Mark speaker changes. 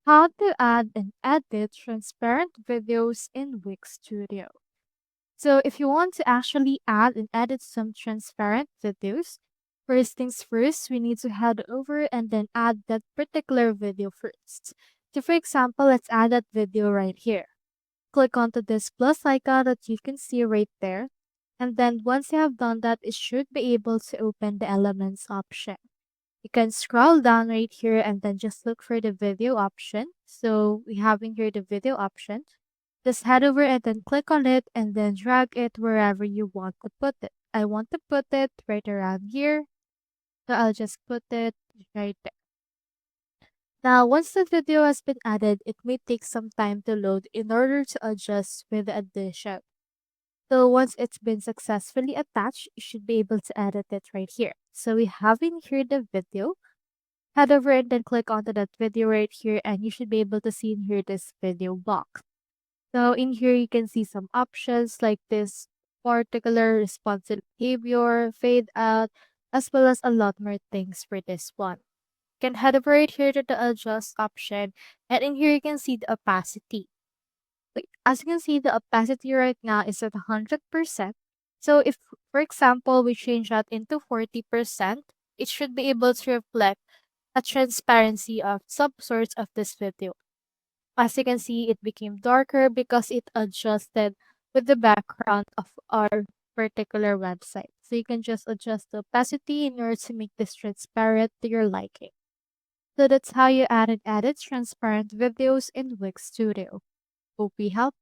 Speaker 1: How to add and edit transparent videos in Wix Studio. So if you want to actually add and edit some transparent videos, first things first, we need to head over and then add that particular video first. So for example, let's add that video right here. Click onto this plus icon that you can see right there. And then once you have done that, it should be able to open the elements option. You can scroll down right here and then just look for the video option. So we have in here the video option. Just head over and then click on it and then drag it wherever you want to put it. I want to put it right around here. So I'll just put it right there. Now, once the video has been added, it may take some time to load in order to adjust with the addition. So once it's been successfully attached, you should be able to edit it right here. So we have in here the video. Head over and then click onto that video right here and you should be able to see in here this video box. So in here you can see some options like this particular responsive behavior, fade out, as well as a lot more things for this one. You can head over right here to the adjust option and in here you can see the opacity. As you can see, the opacity right now is at 100%. So if, for example, we change that into 40%, it should be able to reflect a transparency of some sorts of this video. As you can see, it became darker because it adjusted with the background of our particular website. So you can just adjust the opacity in order to make this transparent to your liking. So that's how you add and edit transparent videos in Wix Studio. Hope we helped.